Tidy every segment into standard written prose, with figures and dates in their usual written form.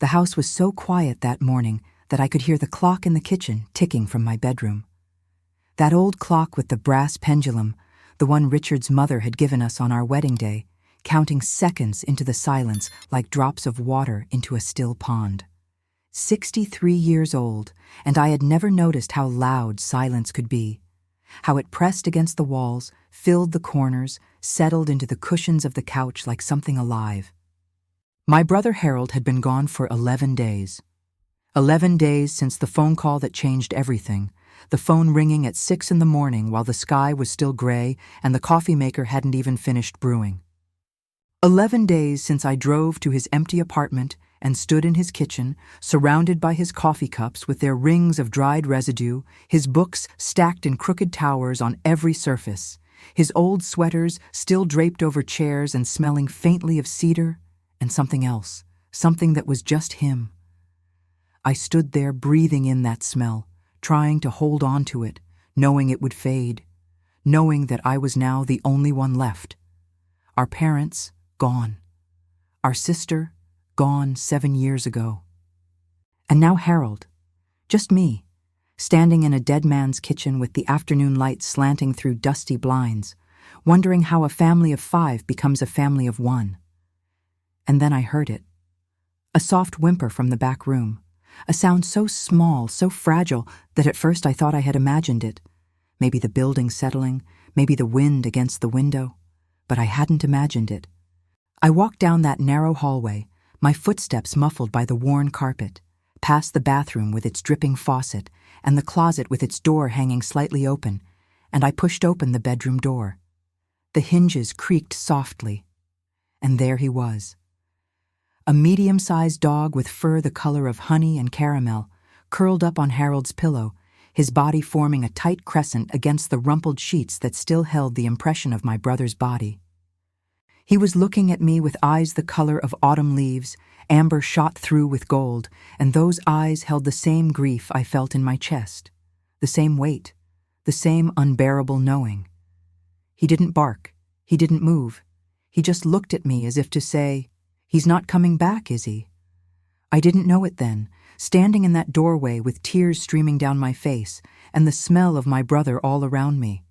The house was so quiet that morning that I could hear the clock in the kitchen ticking from my bedroom. That old clock with the brass pendulum, the one Richard's mother had given us on our wedding day, counting seconds into the silence like drops of water into a still pond. 63 years old, and I had never noticed how loud silence could be, how it pressed against the walls, filled the corners, settled into the cushions of the couch like something alive. My brother Harold had been gone for 11 days. 11 days since the phone call that changed everything, the phone ringing at 6 in the morning while the sky was still gray and the coffee maker hadn't even finished brewing. 11 days since I drove to his empty apartment and stood in his kitchen, surrounded by his coffee cups with their rings of dried residue, his books stacked in crooked towers on every surface, his old sweaters still draped over chairs and smelling faintly of cedar and something else, something that was just him. I stood there breathing in that smell, trying to hold on to it, knowing it would fade, knowing that I was now the only one left. Our parents, gone. Our sister, gone 7 years ago. And now Harold, just me, standing in a dead man's kitchen with the afternoon light slanting through dusty blinds, wondering how a family of 5 becomes a family of 1. And then I heard it. A soft whimper from the back room, a sound so small, so fragile, that at first I thought I had imagined it. Maybe the building settling, maybe the wind against the window, but I hadn't imagined it. I walked down that narrow hallway, my footsteps muffled by the worn carpet, past the bathroom with its dripping faucet and the closet with its door hanging slightly open, and I pushed open the bedroom door. The hinges creaked softly, and there he was. A medium-sized dog with fur the color of honey and caramel, curled up on Harold's pillow, his body forming a tight crescent against the rumpled sheets that still held the impression of my brother's body. He was looking at me with eyes the color of autumn leaves, amber shot through with gold, and those eyes held the same grief I felt in my chest, the same weight, the same unbearable knowing. He didn't bark, he didn't move, he just looked at me as if to say, "He's not coming back, is he?" I didn't know it then, standing in that doorway with tears streaming down my face and the smell of my brother all around me.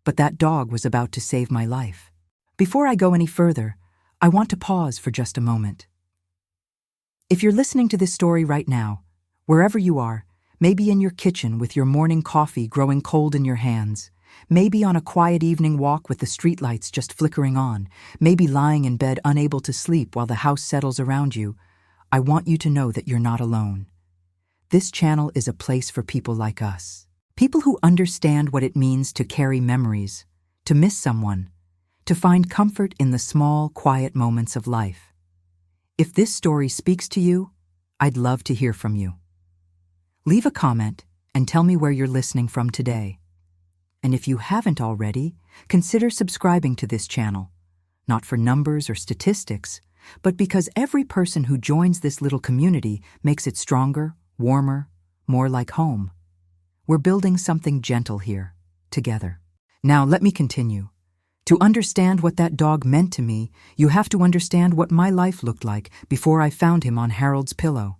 But that dog was about to save my life. Before I go any further, I want to pause for just a moment. If you're listening to this story right now, wherever you are, maybe in your kitchen with your morning coffee growing cold in your hands, maybe on a quiet evening walk with the streetlights just flickering on, maybe lying in bed unable to sleep while the house settles around you, I want you to know that you're not alone. This channel is a place for people like us. People who understand what it means to carry memories, to miss someone, to find comfort in the small, quiet moments of life. If this story speaks to you, I'd love to hear from you. Leave a comment and tell me where you're listening from today. And if you haven't already, consider subscribing to this channel, not for numbers or statistics, but because every person who joins this little community makes it stronger, warmer, more like home. We're building something gentle here, together. Now let me continue. To understand what that dog meant to me, you have to understand what my life looked like before I found him on Harold's pillow.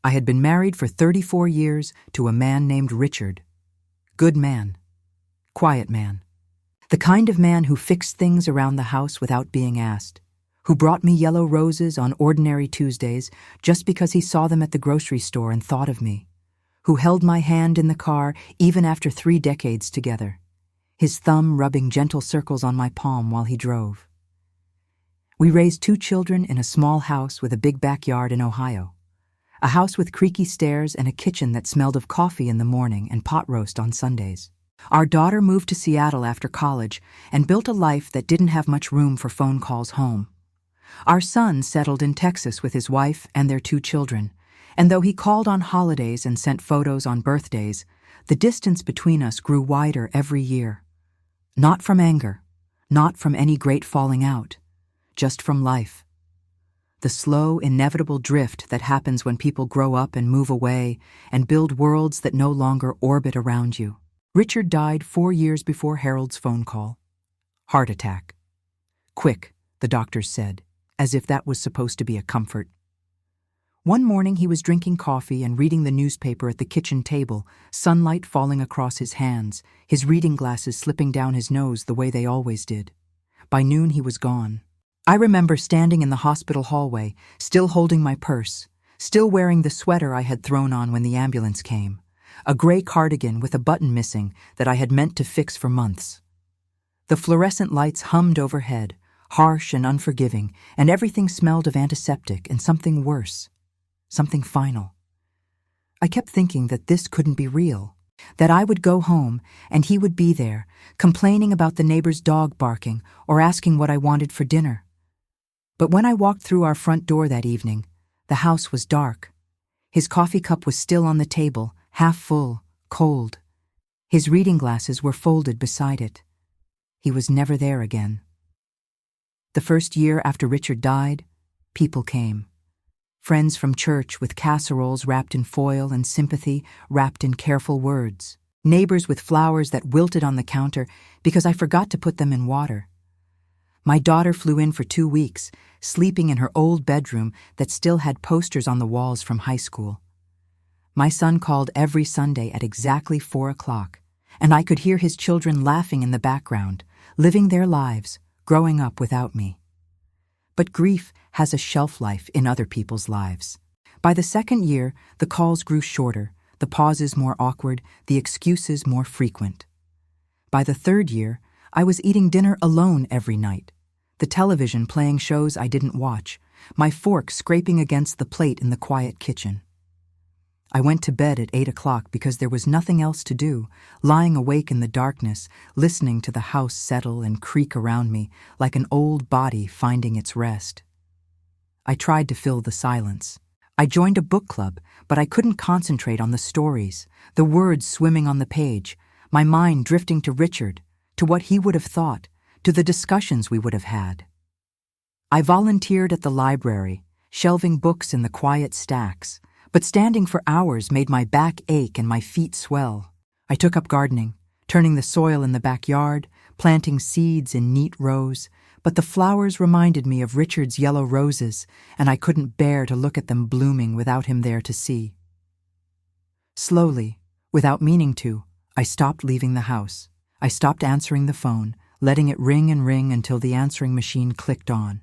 I had been married for 34 years to a man named Richard. Good man. Quiet man. The kind of man who fixed things around the house without being asked, who brought me yellow roses on ordinary Tuesdays just because he saw them at the grocery store and thought of me, who held my hand in the car even after 3 decades together, his thumb rubbing gentle circles on my palm while he drove. We raised 2 children in a small house with a big backyard in Ohio, a house with creaky stairs and a kitchen that smelled of coffee in the morning and pot roast on Sundays. Our daughter moved to Seattle after college and built a life that didn't have much room for phone calls home. Our son settled in Texas with his wife and their 2 children, and though he called on holidays and sent photos on birthdays, the distance between us grew wider every year. Not from anger, not from any great falling out, just from life. The slow, inevitable drift that happens when people grow up and move away and build worlds that no longer orbit around you. Richard died 4 years before Harold's phone call. Heart attack. Quick, the doctors said, as if that was supposed to be a comfort. One morning he was drinking coffee and reading the newspaper at the kitchen table, sunlight falling across his hands, his reading glasses slipping down his nose the way they always did. By noon he was gone. I remember standing in the hospital hallway, still holding my purse, still wearing the sweater I had thrown on when the ambulance came, a gray cardigan with a button missing that I had meant to fix for months. The fluorescent lights hummed overhead, harsh and unforgiving, and everything smelled of antiseptic and something worse. Something final. I kept thinking that this couldn't be real, that I would go home and he would be there, complaining about the neighbor's dog barking or asking what I wanted for dinner. But when I walked through our front door that evening, the house was dark. His coffee cup was still on the table, half full, cold. His reading glasses were folded beside it. He was never there again. The first year after Richard died, people came. Friends from church with casseroles wrapped in foil and sympathy wrapped in careful words. Neighbors with flowers that wilted on the counter because I forgot to put them in water. My daughter flew in for 2 weeks, sleeping in her old bedroom that still had posters on the walls from high school. My son called every Sunday at exactly 4 o'clock, and I could hear his children laughing in the background, living their lives, growing up without me. But grief has a shelf life in other people's lives. By the second year, the calls grew shorter, the pauses more awkward, the excuses more frequent. By the third year, I was eating dinner alone every night, the television playing shows I didn't watch, my fork scraping against the plate in the quiet kitchen. I went to bed at 8 o'clock because there was nothing else to do, lying awake in the darkness, listening to the house settle and creak around me like an old body finding its rest. I tried to fill the silence. I joined a book club, but I couldn't concentrate on the stories, the words swimming on the page, my mind drifting to Richard, to what he would have thought, to the discussions we would have had. I volunteered at the library, shelving books in the quiet stacks, but standing for hours made my back ache and my feet swell. I took up gardening, turning the soil in the backyard, planting seeds in neat rows, but the flowers reminded me of Richard's yellow roses, and I couldn't bear to look at them blooming without him there to see. Slowly, without meaning to, I stopped leaving the house. I stopped answering the phone, letting it ring and ring until the answering machine clicked on.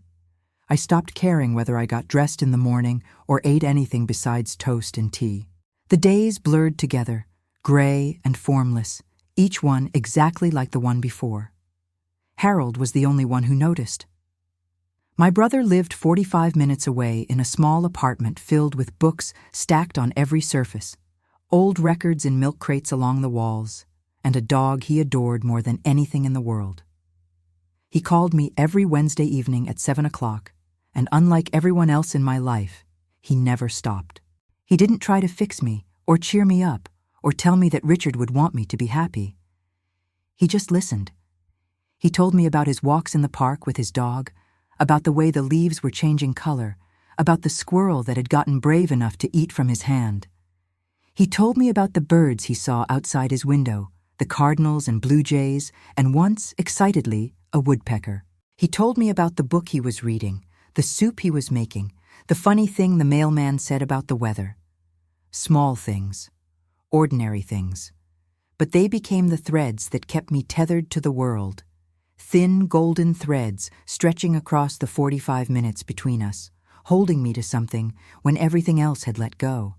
I stopped caring whether I got dressed in the morning or ate anything besides toast and tea. The days blurred together, gray and formless, each one exactly like the one before. Harold was the only one who noticed. My brother lived 45 minutes away in a small apartment filled with books stacked on every surface, old records in milk crates along the walls, and a dog he adored more than anything in the world. He called me every Wednesday evening at 7 o'clock, and unlike everyone else in my life, he never stopped. He didn't try to fix me, or cheer me up, or tell me that Richard would want me to be happy. He just listened. He told me about his walks in the park with his dog, about the way the leaves were changing color, about the squirrel that had gotten brave enough to eat from his hand. He told me about the birds he saw outside his window, the cardinals and blue jays, and once, excitedly, a woodpecker. He told me about the book he was reading, the soup he was making, the funny thing the mailman said about the weather. Small things, ordinary things, but they became the threads that kept me tethered to the world, thin golden threads stretching across the 45 minutes between us, holding me to something when everything else had let go.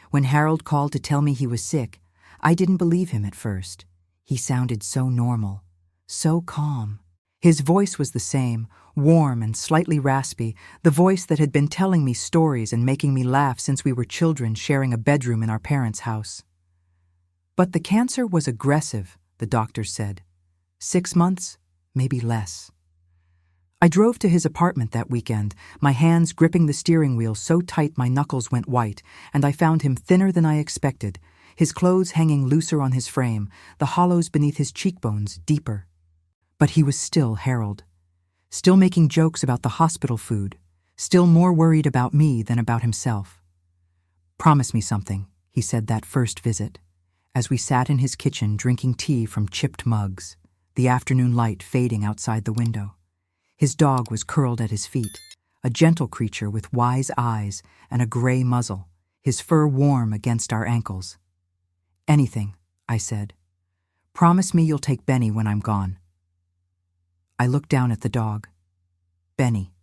When Harold called to tell me he was sick, I didn't believe him at first. He sounded so normal, so calm. His voice was the same, warm and slightly raspy, the voice that had been telling me stories and making me laugh since we were children sharing a bedroom in our parents' house. But the cancer was aggressive, the doctors said. 6 months, maybe less. I drove to his apartment that weekend, my hands gripping the steering wheel so tight my knuckles went white, and I found him thinner than I expected, his clothes hanging looser on his frame, the hollows beneath his cheekbones deeper. But he was still Harold, still making jokes about the hospital food, still more worried about me than about himself. "Promise me something," he said that first visit, as we sat in his kitchen drinking tea from chipped mugs, the afternoon light fading outside the window. His dog was curled at his feet. a gentle creature with wise eyes and a gray muzzle, his fur warm against our ankles. "Anything," I said. "Promise me you'll take Benny when I'm gone." I looked down at the dog. Benny.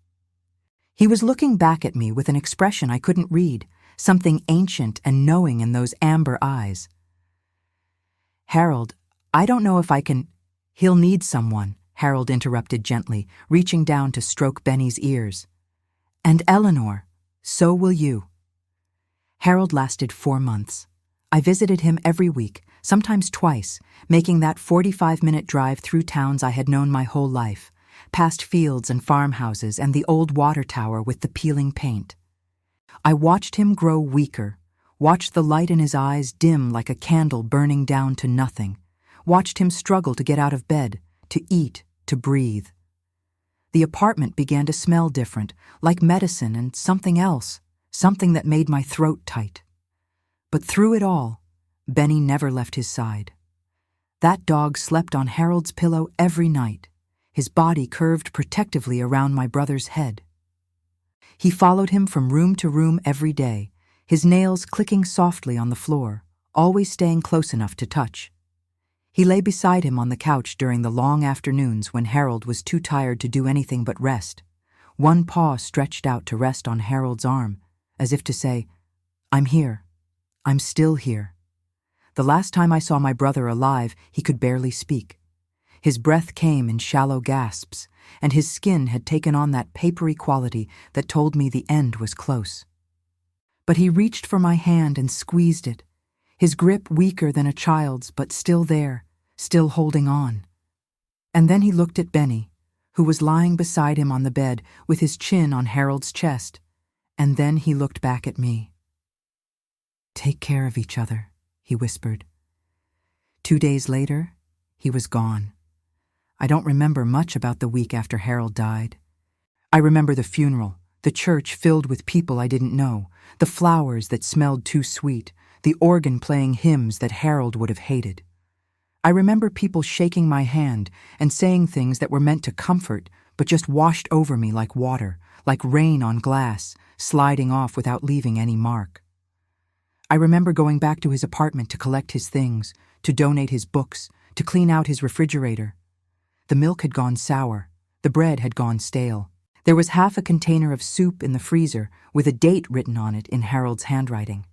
He was looking back at me with an expression I couldn't read, something ancient and knowing in those amber eyes. "Harold, I don't know if I can—" "He'll need someone," Harold interrupted gently, reaching down to stroke Benny's ears. "And Eleanor, so will you." Harold lasted 4 months. I visited him every week, sometimes twice, making that 45-minute drive through towns I had known my whole life, past fields and farmhouses and the old water tower with the peeling paint. I watched him grow weaker, watched the light in his eyes dim like a candle burning down to nothing, watched him struggle to get out of bed, to eat, to breathe. The apartment began to smell different, like medicine and something else, something that made my throat tight. But through it all, Benny never left his side. That dog slept on Harold's pillow every night, his body curved protectively around my brother's head. He followed him from room to room every day, his nails clicking softly on the floor, always staying close enough to touch. He lay beside him on the couch during the long afternoons when Harold was too tired to do anything but rest, one paw stretched out to rest on Harold's arm, as if to say, "I'm here. I'm still here." The last time I saw my brother alive, he could barely speak. His breath came in shallow gasps, and his skin had taken on that papery quality that told me the end was close. But he reached for my hand and squeezed it, his grip weaker than a child's, but still there, still holding on. And then he looked at Benny, who was lying beside him on the bed with his chin on Harold's chest, and then he looked back at me. "Take care of each other," he whispered. 2 days later, he was gone. I don't remember much about the week after Harold died. I remember the funeral, the church filled with people I didn't know, the flowers that smelled too sweet, the organ playing hymns that Harold would have hated. I remember people shaking my hand and saying things that were meant to comfort, but just washed over me like water, like rain on glass, sliding off without leaving any mark. I remember going back to his apartment to collect his things, to donate his books, to clean out his refrigerator. The milk had gone sour, the bread had gone stale. There was half a container of soup in the freezer with a date written on it in Harold's handwriting.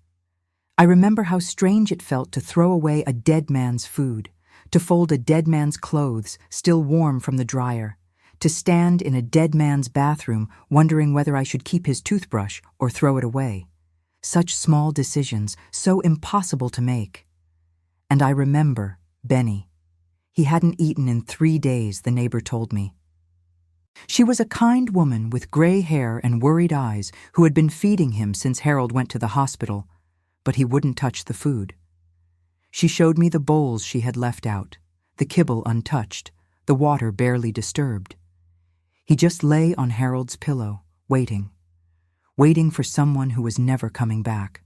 I remember how strange it felt to throw away a dead man's food, to fold a dead man's clothes, still warm from the dryer, to stand in a dead man's bathroom wondering whether I should keep his toothbrush or throw it away. Such small decisions, so impossible to make. And I remember Benny. He hadn't eaten in 3 days, the neighbor told me. She was a kind woman with gray hair and worried eyes who had been feeding him since Harold went to the hospital, but he wouldn't touch the food. She showed me the bowls she had left out, the kibble untouched, the water barely disturbed. He just lay on Harold's pillow, waiting for someone who was never coming back.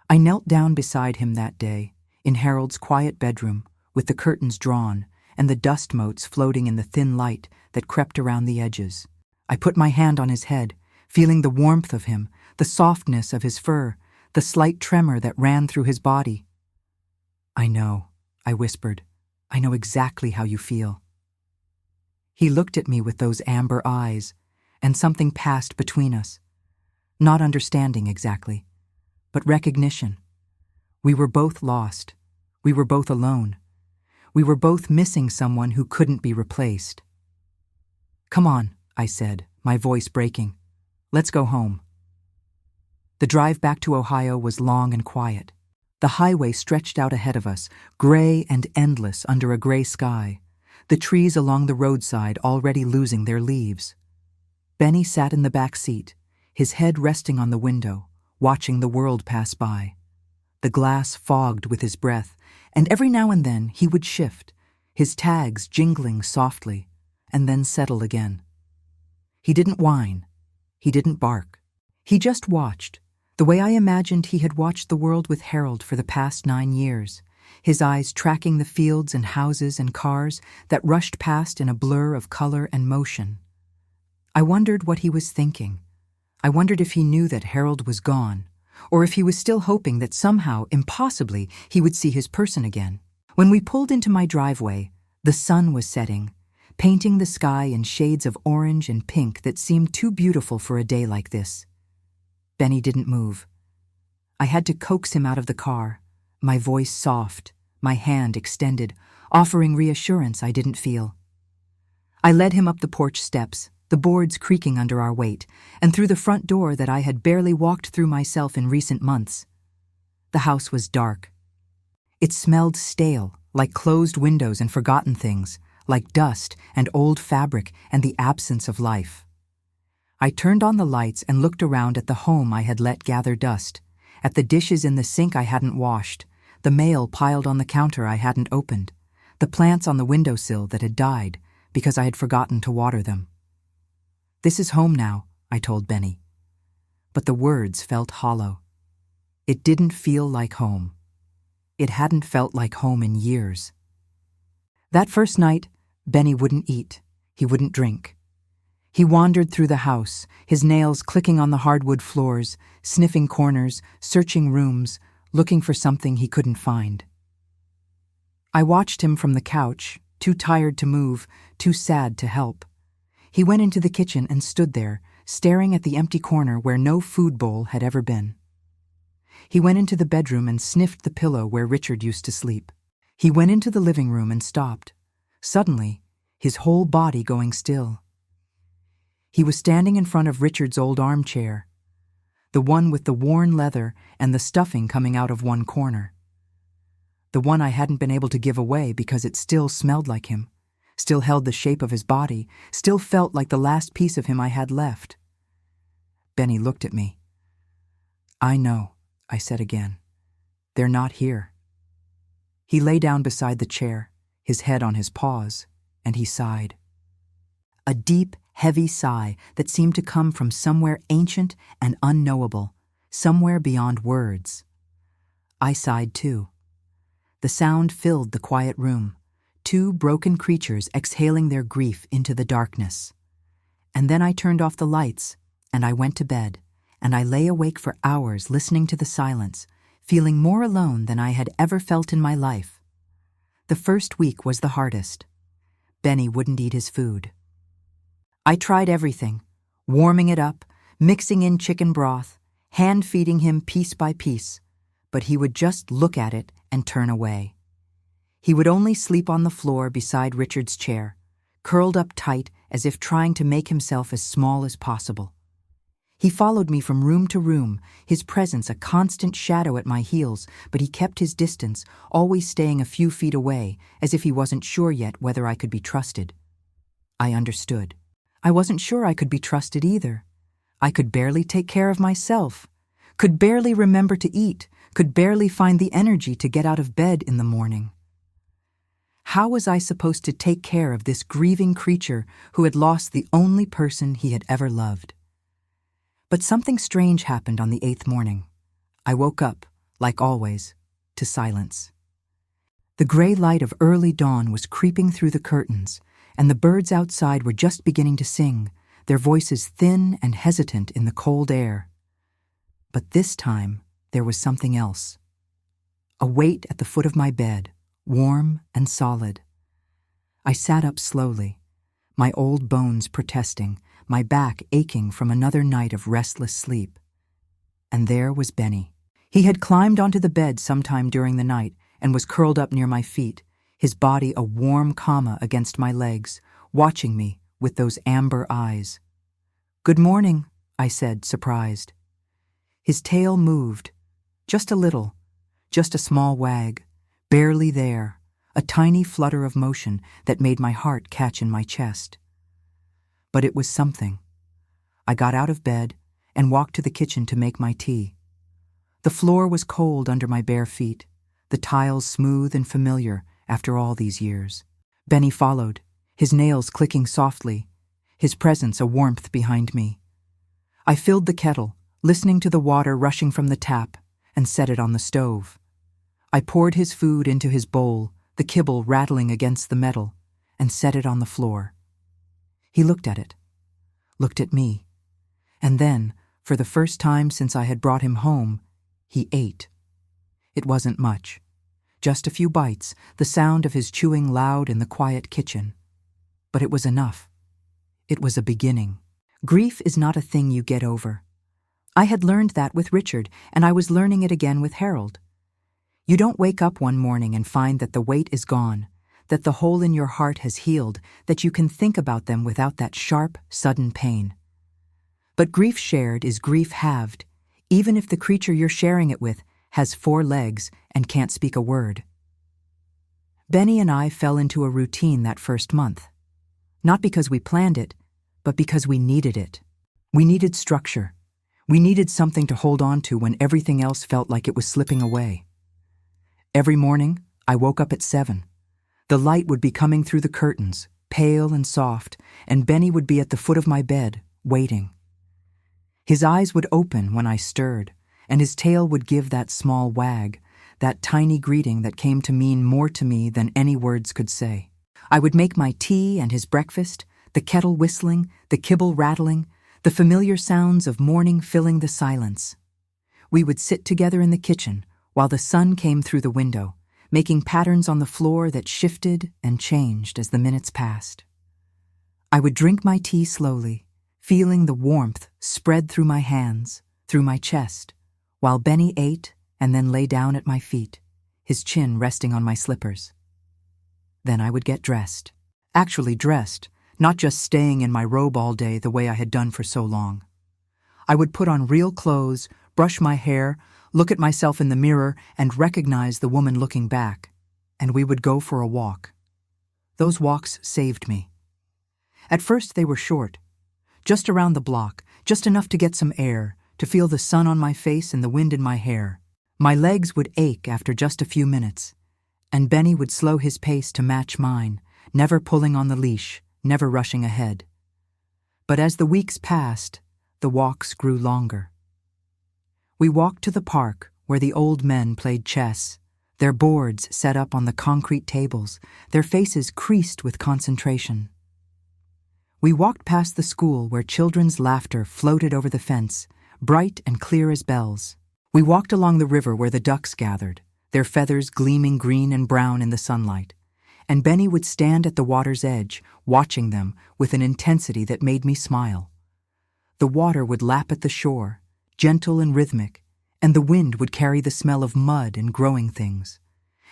I knelt down beside him that day, in Harold's quiet bedroom, with the curtains drawn and the dust motes floating in the thin light that crept around the edges. I put my hand on his head, feeling the warmth of him, the softness of his fur, the slight tremor that ran through his body. "I know," I whispered. "I know exactly how you feel." He looked at me with those amber eyes, and something passed between us. Not understanding exactly, but recognition. We were both lost. We were both alone. We were both missing someone who couldn't be replaced. "Come on," I said, my voice breaking. "Let's go home." The drive back to Ohio was long and quiet. The highway stretched out ahead of us, gray and endless under a gray sky, the trees along the roadside already losing their leaves. Benny sat in the back seat, his head resting on the window, watching the world pass by. The glass fogged with his breath, and every now and then he would shift, his tags jingling softly, and then settle again. He didn't whine. He didn't bark. He just watched, the way I imagined he had watched the world with Harold for the past 9 years, his eyes tracking the fields and houses and cars that rushed past in a blur of color and motion. I wondered what he was thinking. I wondered if he knew that Harold was gone, or if he was still hoping that somehow, impossibly, he would see his person again. When we pulled into my driveway, the sun was setting, painting the sky in shades of orange and pink that seemed too beautiful for a day like this. Benny didn't move. I had to coax him out of the car, my voice soft, my hand extended, offering reassurance I didn't feel. I led him up the porch steps, the boards creaking under our weight, and through the front door that I had barely walked through myself in recent months. The house was dark. It smelled stale, like closed windows and forgotten things, like dust and old fabric and the absence of life. I turned on the lights and looked around at the home I had let gather dust, at the dishes in the sink I hadn't washed, the mail piled on the counter I hadn't opened, the plants on the windowsill that had died because I had forgotten to water them. "This is home now," I told Benny. But the words felt hollow. It didn't feel like home. It hadn't felt like home in years. That first night, Benny wouldn't eat. He wouldn't drink. He wandered through the house, his nails clicking on the hardwood floors, sniffing corners, searching rooms, looking for something he couldn't find. I watched him from the couch, too tired to move, too sad to help. He went into the kitchen and stood there, staring at the empty corner where no food bowl had ever been. He went into the bedroom and sniffed the pillow where Richard used to sleep. He went into the living room and stopped, suddenly, his whole body going still. He was standing in front of Richard's old armchair, the one with the worn leather and the stuffing coming out of one corner. The one I hadn't been able to give away because it still smelled like him, still held the shape of his body, still felt like the last piece of him I had left. Benny looked at me. "I know," I said again. "They're not here." He lay down beside the chair, his head on his paws, and he sighed. A deep, heavy sigh that seemed to come from somewhere ancient and unknowable, somewhere beyond words. I sighed too. The sound filled the quiet room, two broken creatures exhaling their grief into the darkness. And then I turned off the lights, and I went to bed, and I lay awake for hours listening to the silence, feeling more alone than I had ever felt in my life. The first week was the hardest. Benny wouldn't eat his food. I tried everything, warming it up, mixing in chicken broth, hand-feeding him piece by piece, but he would just look at it and turn away. He would only sleep on the floor beside Richard's chair, curled up tight as if trying to make himself as small as possible. He followed me from room to room, his presence a constant shadow at my heels, but he kept his distance, always staying a few feet away, as if he wasn't sure yet whether I could be trusted. I understood. I wasn't sure I could be trusted either. I could barely take care of myself, could barely remember to eat, could barely find the energy to get out of bed in the morning. How was I supposed to take care of this grieving creature who had lost the only person he had ever loved? But something strange happened on the 8th morning. I woke up, like always, to silence. The gray light of early dawn was creeping through the curtains, and the birds outside were just beginning to sing, their voices thin and hesitant in the cold air. But this time, there was something else. A weight at the foot of my bed, warm and solid. I sat up slowly, my old bones protesting, my back aching from another night of restless sleep. And there was Benny. He had climbed onto the bed sometime during the night and was curled up near my feet, his body a warm comma against my legs, watching me with those amber eyes. "Good morning," I said, surprised. His tail moved, just a little, just a small wag, barely there, a tiny flutter of motion that made my heart catch in my chest. But it was something. I got out of bed and walked to the kitchen to make my tea. The floor was cold under my bare feet, the tiles smooth and familiar after all these years. Benny followed, his nails clicking softly, his presence a warmth behind me. I filled the kettle, listening to the water rushing from the tap, and set it on the stove. I poured his food into his bowl, the kibble rattling against the metal, and set it on the floor. He looked at it, looked at me, and then, for the first time since I had brought him home, he ate. It wasn't much. Just a few bites, the sound of his chewing loud in the quiet kitchen. But it was enough. It was a beginning. Grief is not a thing you get over. I had learned that with Richard, and I was learning it again with Harold. You don't wake up one morning and find that the weight is gone, that the hole in your heart has healed, that you can think about them without that sharp, sudden pain. But grief shared is grief halved, even if the creature you're sharing it with has 4 legs and can't speak a word. Benny and I fell into a routine that first month. Not because we planned it, but because we needed it. We needed structure. We needed something to hold on to when everything else felt like it was slipping away. Every morning, I woke up at 7. The light would be coming through the curtains, pale and soft, and Benny would be at the foot of my bed, waiting. His eyes would open when I stirred, and his tail would give that small wag, that tiny greeting that came to mean more to me than any words could say. I would make my tea and his breakfast, the kettle whistling, the kibble rattling, the familiar sounds of morning filling the silence. We would sit together in the kitchen while the sun came through the window, making patterns on the floor that shifted and changed as the minutes passed. I would drink my tea slowly, feeling the warmth spread through my hands, through my chest, while Benny ate and then lay down at my feet, his chin resting on my slippers. Then I would get dressed. Actually dressed, not just staying in my robe all day the way I had done for so long. I would put on real clothes, brush my hair, look at myself in the mirror, and recognize the woman looking back, and we would go for a walk. Those walks saved me. At first they were short, just around the block, just enough to get some air, to feel the sun on my face and the wind in my hair. My legs would ache after just a few minutes, and Benny would slow his pace to match mine, never pulling on the leash, never rushing ahead. But as the weeks passed, the walks grew longer. We walked to the park where the old men played chess, their boards set up on the concrete tables, their faces creased with concentration. We walked past the school where children's laughter floated over the fence, bright and clear as bells. We walked along the river where the ducks gathered, their feathers gleaming green and brown in the sunlight, and Benny would stand at the water's edge, watching them with an intensity that made me smile. The water would lap at the shore, gentle and rhythmic, and the wind would carry the smell of mud and growing things.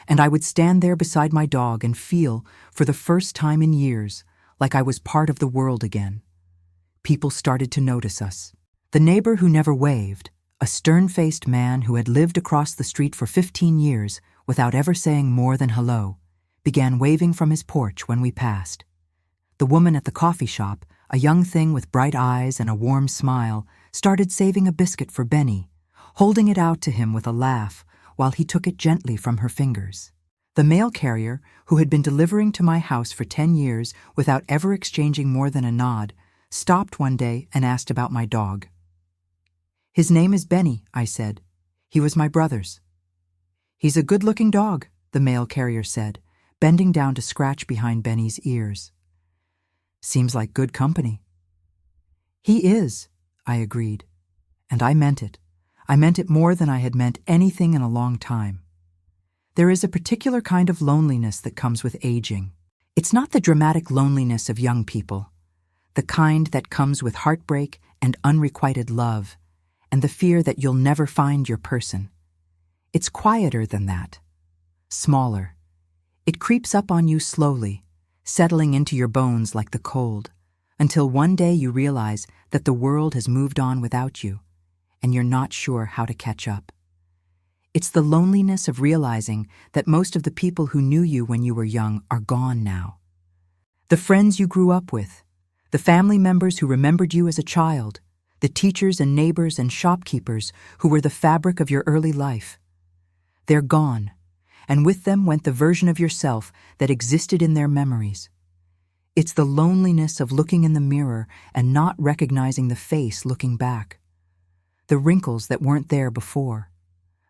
And I would stand there beside my dog and feel, for the first time in years, like I was part of the world again. People started to notice us. The neighbor who never waved, a stern-faced man who had lived across the street for 15 years without ever saying more than hello, began waving from his porch when we passed. The woman at the coffee shop, a young thing with bright eyes and a warm smile, started saving a biscuit for Benny, holding it out to him with a laugh while he took it gently from her fingers. The mail carrier, who had been delivering to my house for 10 years without ever exchanging more than a nod, stopped one day and asked about my dog. "His name is Benny," I said. "He was my brother's." "He's a good-looking dog," the mail carrier said, bending down to scratch behind Benny's ears. "Seems like good company." "He is," I agreed. And I meant it. I meant it more than I had meant anything in a long time. There is a particular kind of loneliness that comes with aging. It's not the dramatic loneliness of young people, the kind that comes with heartbreak and unrequited love, and the fear that you'll never find your person. It's quieter than that, smaller. It creeps up on you slowly, settling into your bones like the cold, until one day you realize that the world has moved on without you, and you're not sure how to catch up. It's the loneliness of realizing that most of the people who knew you when you were young are gone now. The friends you grew up with, the family members who remembered you as a child, the teachers and neighbors and shopkeepers who were the fabric of your early life. They're gone, and with them went the version of yourself that existed in their memories. It's the loneliness of looking in the mirror and not recognizing the face looking back. The wrinkles that weren't there before.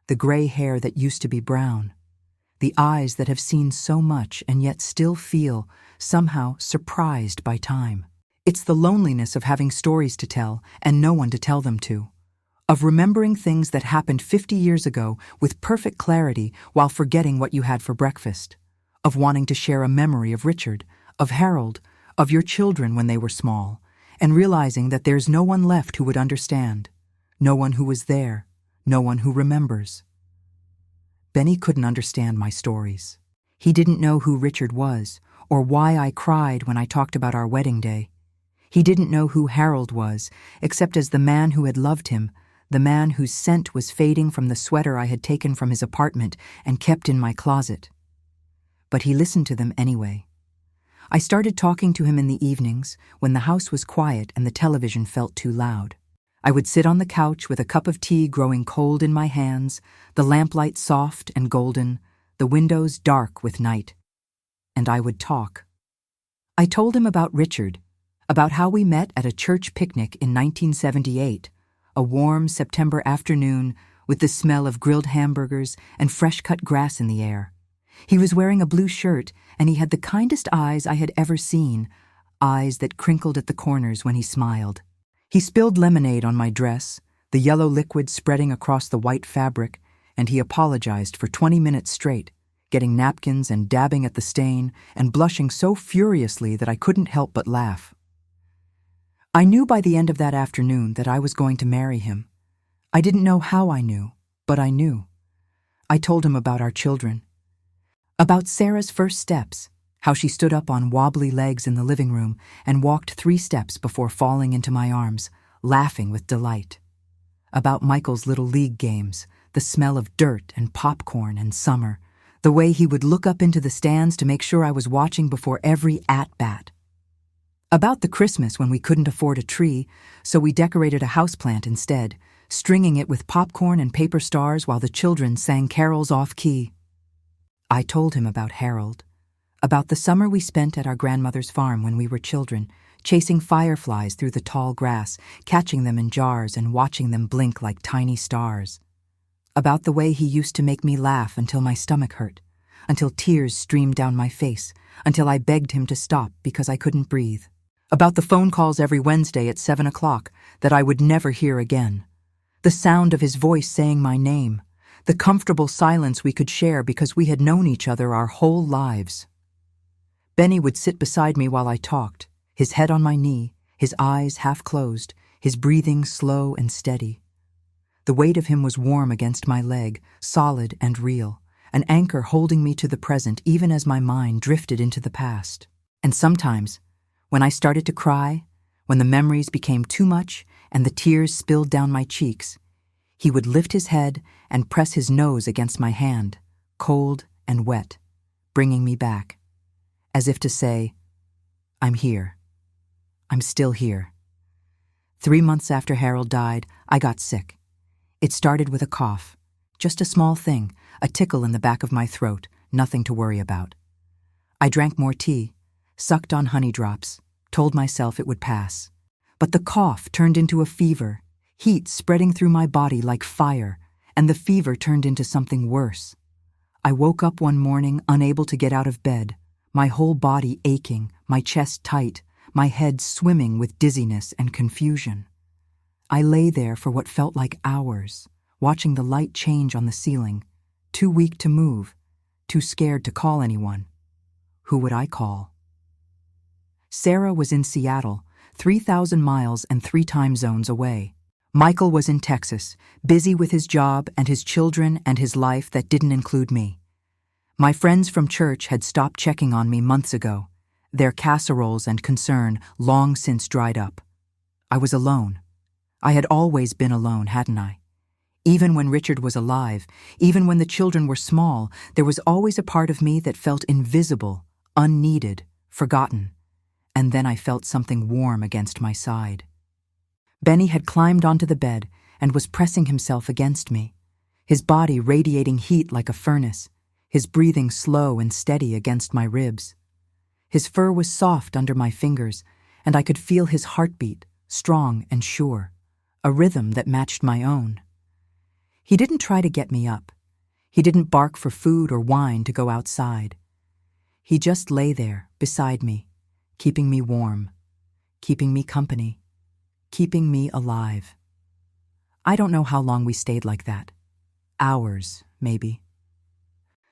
The gray hair that used to be brown. The eyes that have seen so much and yet still feel, somehow, surprised by time. It's the loneliness of having stories to tell and no one to tell them to. Of remembering things that happened 50 years ago with perfect clarity while forgetting what you had for breakfast. Of wanting to share a memory of Richard, of Harold, of your children when they were small, and realizing that there's no one left who would understand. No one who was there. No one who remembers. Benny couldn't understand my stories. He didn't know who Richard was, or why I cried when I talked about our wedding day. He didn't know who Harold was, except as the man who had loved him, the man whose scent was fading from the sweater I had taken from his apartment and kept in my closet. But he listened to them anyway. I started talking to him in the evenings when the house was quiet and the television felt too loud. I would sit on the couch with a cup of tea growing cold in my hands, the lamplight soft and golden, the windows dark with night. And I would talk. I told him about Richard, about how we met at a church picnic in 1978, a warm September afternoon with the smell of grilled hamburgers and fresh-cut grass in the air. He was wearing a blue shirt, and he had the kindest eyes I had ever seen, eyes that crinkled at the corners when he smiled. He spilled lemonade on my dress, the yellow liquid spreading across the white fabric, and he apologized for 20 minutes straight, getting napkins and dabbing at the stain and blushing so furiously that I couldn't help but laugh. I knew by the end of that afternoon that I was going to marry him. I didn't know how I knew, but I knew. I told him about our children. About Sarah's first steps, how she stood up on wobbly legs in the living room and walked 3 steps before falling into my arms, laughing with delight. About Michael's little league games, the smell of dirt and popcorn and summer, the way he would look up into the stands to make sure I was watching before every at-bat. About the Christmas when we couldn't afford a tree, so we decorated a houseplant instead, stringing it with popcorn and paper stars while the children sang carols off-key. I told him about Harold, about the summer we spent at our grandmother's farm when we were children, chasing fireflies through the tall grass, catching them in jars and watching them blink like tiny stars. About the way he used to make me laugh until my stomach hurt, until tears streamed down my face, until I begged him to stop because I couldn't breathe. About the phone calls every Wednesday at 7 o'clock that I would never hear again. The sound of his voice saying my name, the comfortable silence we could share because we had known each other our whole lives. Benny would sit beside me while I talked, his head on my knee, his eyes half closed, his breathing slow and steady. The weight of him was warm against my leg, solid and real, an anchor holding me to the present even as my mind drifted into the past. And sometimes, when I started to cry, when the memories became too much and the tears spilled down my cheeks, he would lift his head and press his nose against my hand, cold and wet, bringing me back, as if to say, I'm here. I'm still here. 3 months after Harold died, I got sick. It started with a cough, just a small thing, a tickle in the back of my throat, nothing to worry about. I drank more tea, sucked on honey drops, told myself it would pass. But the cough turned into a fever, heat spreading through my body like fire, and the fever turned into something worse. I woke up one morning unable to get out of bed, my whole body aching, my chest tight, my head swimming with dizziness and confusion. I lay there for what felt like hours, watching the light change on the ceiling, too weak to move, too scared to call anyone. Who would I call? Sarah was in Seattle, 3,000 miles and 3 time zones away. Michael was in Texas, busy with his job and his children and his life that didn't include me. My friends from church had stopped checking on me months ago, their casseroles and concern long since dried up. I was alone. I had always been alone, hadn't I? Even when Richard was alive, even when the children were small, there was always a part of me that felt invisible, unneeded, forgotten. And then I felt something warm against my side. Benny had climbed onto the bed and was pressing himself against me, his body radiating heat like a furnace, his breathing slow and steady against my ribs. His fur was soft under my fingers, and I could feel his heartbeat, strong and sure, a rhythm that matched my own. He didn't try to get me up. He didn't bark for food or wine to go outside. He just lay there, beside me, keeping me warm, keeping me company, keeping me alive. I don't know how long we stayed like that. Hours, maybe.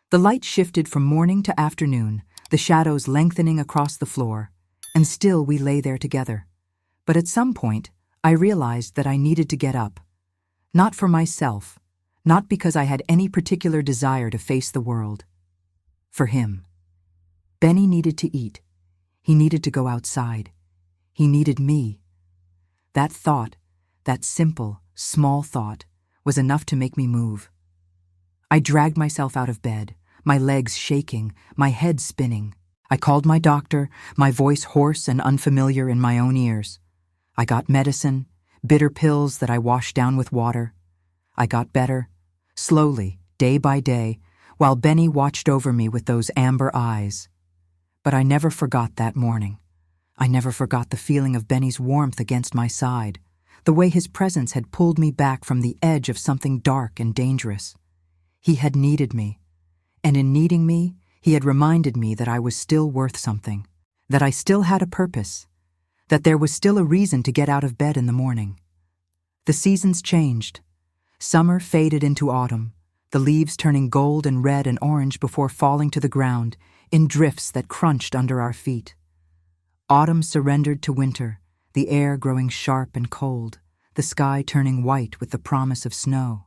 The light shifted from morning to afternoon, the shadows lengthening across the floor, and still we lay there together. But at some point, I realized that I needed to get up. Not for myself, not because I had any particular desire to face the world. For him. Benny needed to eat. He needed to go outside. He needed me. That thought, that simple, small thought, was enough to make me move. I dragged myself out of bed, my legs shaking, my head spinning. I called my doctor, my voice hoarse and unfamiliar in my own ears. I got medicine, bitter pills that I washed down with water. I got better, slowly, day by day, while Benny watched over me with those amber eyes. But I never forgot that morning. I never forgot the feeling of Benny's warmth against my side, the way his presence had pulled me back from the edge of something dark and dangerous. He had needed me, and in needing me, he had reminded me that I was still worth something, that I still had a purpose, that there was still a reason to get out of bed in the morning. The seasons changed. Summer faded into autumn, the leaves turning gold and red and orange before falling to the ground in drifts that crunched under our feet. Autumn surrendered to winter, the air growing sharp and cold, the sky turning white with the promise of snow.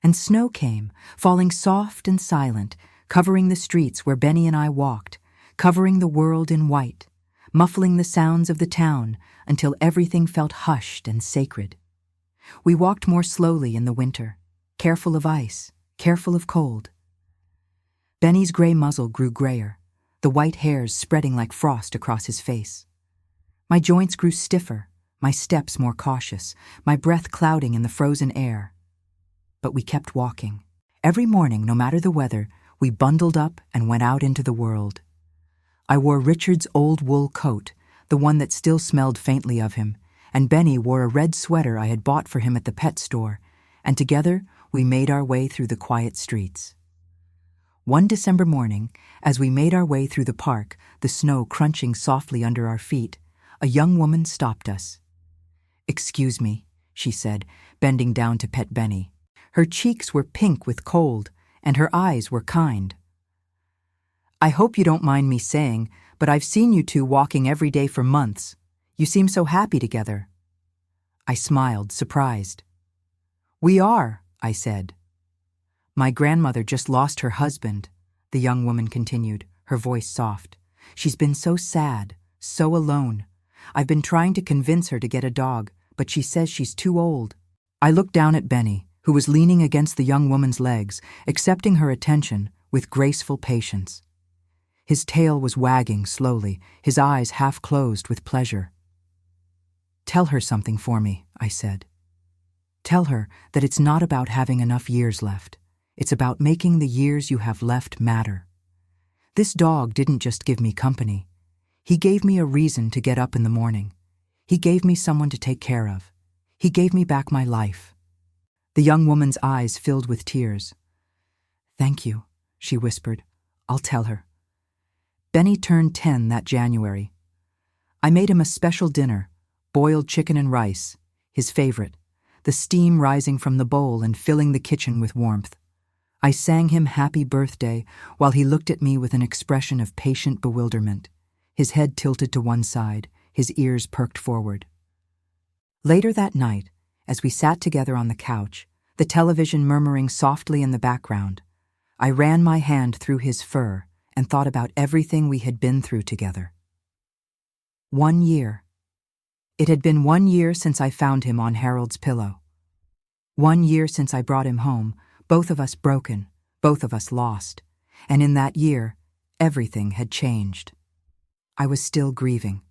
And snow came, falling soft and silent, covering the streets where Benny and I walked, covering the world in white, muffling the sounds of the town until everything felt hushed and sacred. We walked more slowly in the winter, careful of ice, careful of cold. Benny's gray muzzle grew grayer, the white hairs spreading like frost across his face. My joints grew stiffer, my steps more cautious, my breath clouding in the frozen air. But we kept walking. Every morning, no matter the weather, we bundled up and went out into the world. I wore Richard's old wool coat, the one that still smelled faintly of him, and Benny wore a red sweater I had bought for him at the pet store, and together we made our way through the quiet streets. One December morning, as we made our way through the park, the snow crunching softly under our feet, a young woman stopped us. "Excuse me," she said, bending down to pet Benny. Her cheeks were pink with cold, and her eyes were kind. "I hope you don't mind me saying, but I've seen you two walking every day for months. You seem so happy together." I smiled, surprised. "We are," I said. "My grandmother just lost her husband," the young woman continued, her voice soft. "She's been so sad, so alone. I've been trying to convince her to get a dog, but she says she's too old." I looked down at Benny, who was leaning against the young woman's legs, accepting her attention with graceful patience. His tail was wagging slowly, his eyes half closed with pleasure. "Tell her something for me," I said. "Tell her that it's not about having enough years left. It's about making the years you have left matter. This dog didn't just give me company. He gave me a reason to get up in the morning. He gave me someone to take care of. He gave me back my life." The young woman's eyes filled with tears. "Thank you," she whispered. "I'll tell her." Benny turned 10 that January. I made him a special dinner, boiled chicken and rice, his favorite, the steam rising from the bowl and filling the kitchen with warmth. I sang him happy birthday while he looked at me with an expression of patient bewilderment, his head tilted to one side, his ears perked forward. Later that night, as we sat together on the couch, the television murmuring softly in the background, I ran my hand through his fur and thought about everything we had been through together. 1 year. It had been 1 year since I found him on Harold's pillow. 1 year since I brought him home, both of us broken, both of us lost, and in that year, everything had changed. I was still grieving.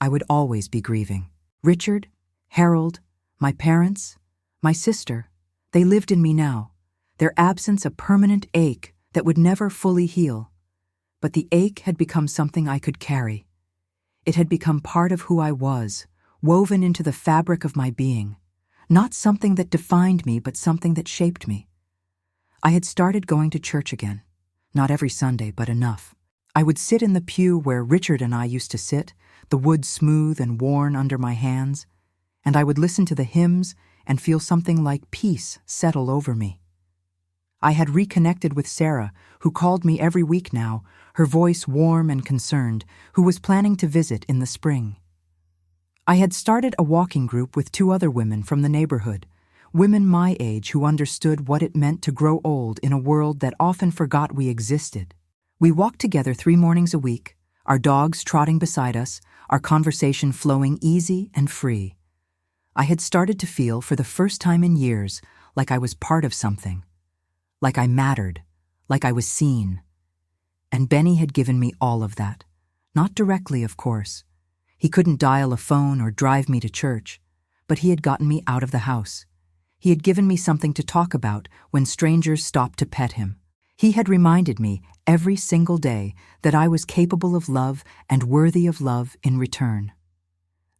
I would always be grieving. Richard, Harold, my parents, my sister, they lived in me now, their absence a permanent ache that would never fully heal. But the ache had become something I could carry. It had become part of who I was, woven into the fabric of my being, not something that defined me, but something that shaped me. I had started going to church again, not every Sunday, but enough. I would sit in the pew where Richard and I used to sit, the wood smooth and worn under my hands, and I would listen to the hymns and feel something like peace settle over me. I had reconnected with Sarah, who called me every week now, her voice warm and concerned, who was planning to visit in the spring. I had started a walking group with 2 other women from the neighborhood, women my age who understood what it meant to grow old in a world that often forgot we existed. We walked together 3 mornings a week, our dogs trotting beside us, our conversation flowing easy and free. I had started to feel, for the first time in years, like I was part of something, like I mattered, like I was seen. And Benny had given me all of that. Not directly, of course. He couldn't dial a phone or drive me to church, but he had gotten me out of the house. He had given me something to talk about when strangers stopped to pet him. He had reminded me every single day that I was capable of love and worthy of love in return.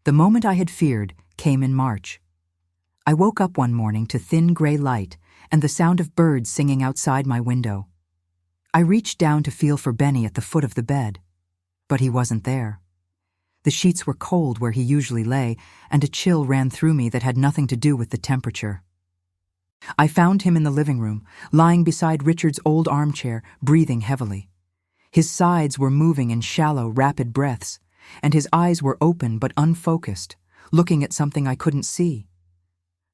The moment I had feared came in March. I woke up one morning to thin gray light and the sound of birds singing outside my window. I reached down to feel for Benny at the foot of the bed, but he wasn't there. The sheets were cold where he usually lay, and a chill ran through me that had nothing to do with the temperature. I found him in the living room, lying beside Richard's old armchair, breathing heavily. His sides were moving in shallow, rapid breaths, and his eyes were open but unfocused, looking at something I couldn't see.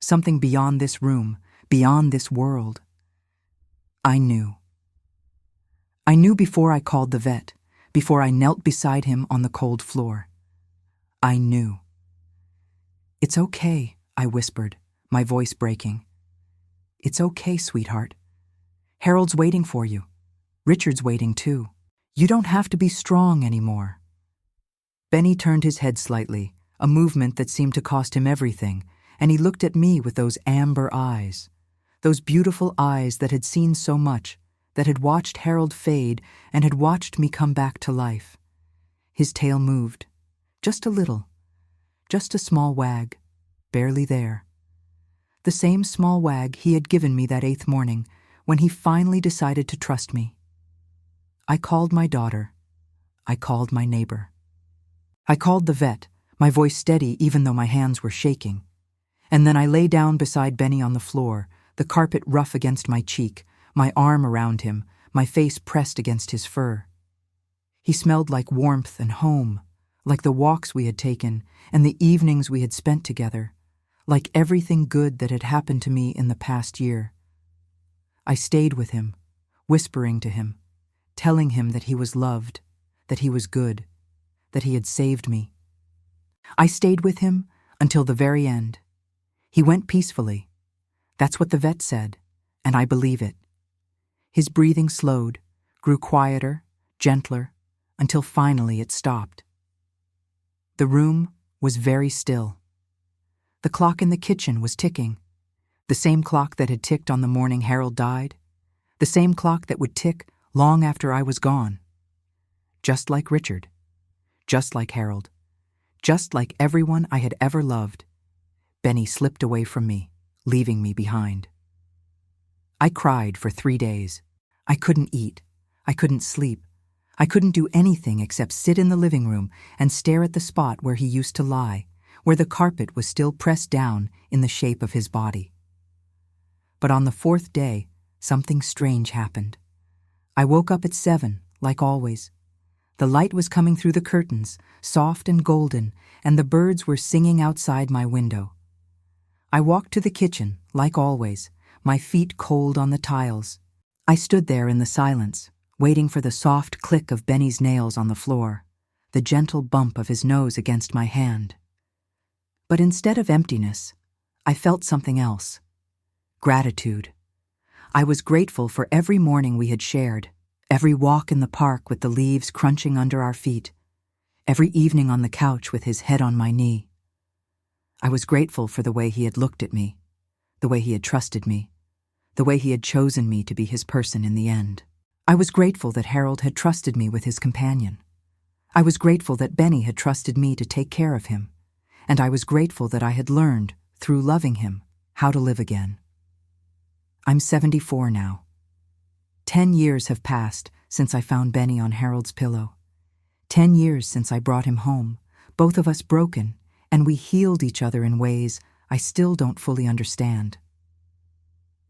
Something beyond this room, beyond this world. I knew. I knew before I called the vet, before I knelt beside him on the cold floor. I knew. "It's okay," I whispered, my voice breaking. "It's okay, sweetheart. Harold's waiting for you. Richard's waiting too. You don't have to be strong anymore." Benny turned his head slightly, a movement that seemed to cost him everything, and he looked at me with those amber eyes, those beautiful eyes that had seen so much, that had watched Harold fade and had watched me come back to life. His tail moved, just a little, just a small wag, barely there. The same small wag he had given me that 8th morning when he finally decided to trust me. I called my daughter. I called my neighbor. I called the vet, my voice steady even though my hands were shaking. And then I lay down beside Benny on the floor, the carpet rough against my cheek, my arm around him, my face pressed against his fur. He smelled like warmth and home, like the walks we had taken and the evenings we had spent together, like everything good that had happened to me in the past year. I stayed with him, whispering to him, telling him that he was loved, that he was good, that he had saved me. I stayed with him until the very end. He went peacefully. That's what the vet said, and I believe it. His breathing slowed, grew quieter, gentler, until finally it stopped. The room was very still. The clock in the kitchen was ticking, the same clock that had ticked on the morning Harold died, the same clock that would tick long after I was gone. Just like Richard, just like Harold, just like everyone I had ever loved, Benny slipped away from me, leaving me behind. I cried for 3 days. I couldn't eat. I couldn't sleep. I couldn't do anything except sit in the living room and stare at the spot where he used to lie, where the carpet was still pressed down in the shape of his body. But on the 4th day, something strange happened. I woke up at 7, like always. The light was coming through the curtains, soft and golden, and the birds were singing outside my window. I walked to the kitchen, like always, my feet cold on the tiles. I stood there in the silence, waiting for the soft click of Benny's nails on the floor, the gentle bump of his nose against my hand. But instead of emptiness, I felt something else. Gratitude. I was grateful for every morning we had shared, every walk in the park with the leaves crunching under our feet, every evening on the couch with his head on my knee. I was grateful for the way he had looked at me, the way he had trusted me, the way he had chosen me to be his person in the end. I was grateful that Harold had trusted me with his companion. I was grateful that Benny had trusted me to take care of him, and I was grateful that I had learned, through loving him, how to live again. I'm 74 now. 10 years have passed since I found Benny on Harold's pillow. 10 years since I brought him home, both of us broken, and we healed each other in ways I still don't fully understand.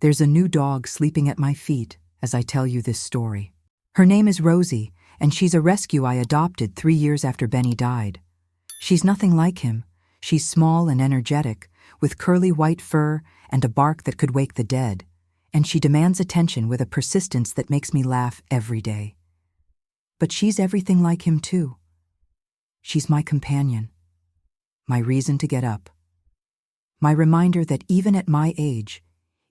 There's a new dog sleeping at my feet as I tell you this story. Her name is Rosie, and she's a rescue I adopted 3 years after Benny died. She's nothing like him. She's small and energetic, with curly white fur and a bark that could wake the dead, and she demands attention with a persistence that makes me laugh every day. But she's everything like him too. She's my companion, my reason to get up, my reminder that even at my age,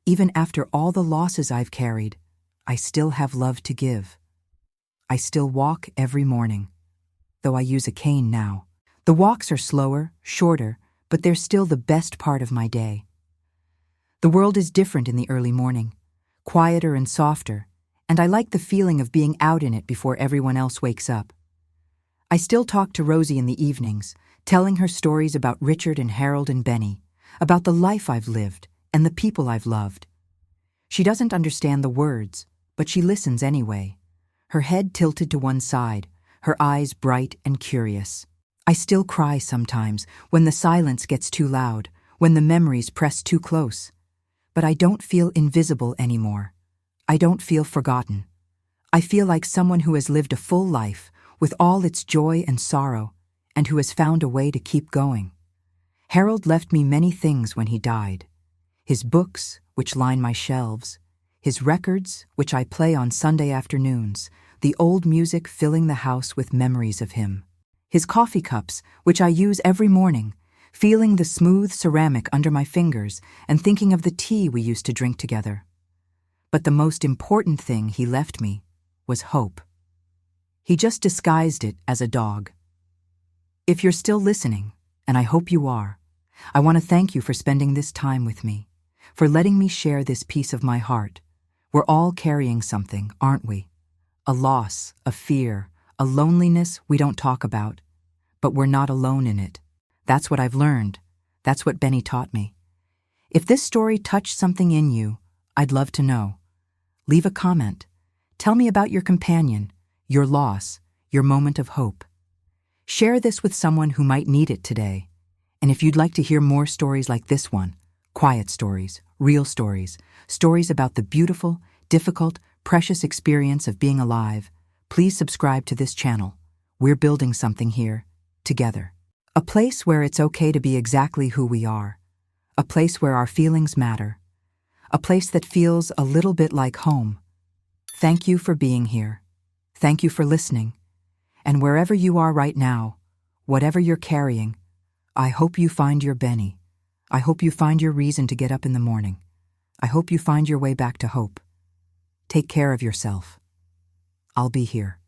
even after all the losses I've carried, I still have love to give. I still walk every morning, though I use a cane now. The walks are slower, shorter, but they're still the best part of my day. The world is different in the early morning, quieter and softer, and I like the feeling of being out in it before everyone else wakes up. I still talk to Rosie in the evenings, telling her stories about Richard and Harold and Benny, about the life I've lived and the people I've loved. She doesn't understand the words, but she listens anyway, her head tilted to one side, her eyes bright and curious. I still cry sometimes when the silence gets too loud, when the memories press too close. But I don't feel invisible anymore. I don't feel forgotten. I feel like someone who has lived a full life, with all its joy and sorrow, and who has found a way to keep going. Harold left me many things when he died. His books, which line my shelves, his records, which I play on Sunday afternoons, the old music filling the house with memories of him. His coffee cups, which I use every morning, feeling the smooth ceramic under my fingers and thinking of the tea we used to drink together. But the most important thing he left me was hope. He just disguised it as a dog. If you're still listening, and I hope you are, I want to thank you for spending this time with me, for letting me share this piece of my heart. We're all carrying something, aren't we? A loss, a fear, a loneliness we don't talk about, but we're not alone in it. That's what I've learned. That's what Benny taught me. If this story touched something in you, I'd love to know. Leave a comment. Tell me about your companion, your loss, your moment of hope. Share this with someone who might need it today. And if you'd like to hear more stories like this one, quiet stories, real stories, stories about the beautiful, difficult, precious experience of being alive, please subscribe to this channel. We're building something here, together. A place where it's okay to be exactly who we are. A place where our feelings matter. A place that feels a little bit like home. Thank you for being here. Thank you for listening. And wherever you are right now, whatever you're carrying, I hope you find your Benny. I hope you find your reason to get up in the morning. I hope you find your way back to hope. Take care of yourself. I'll be here.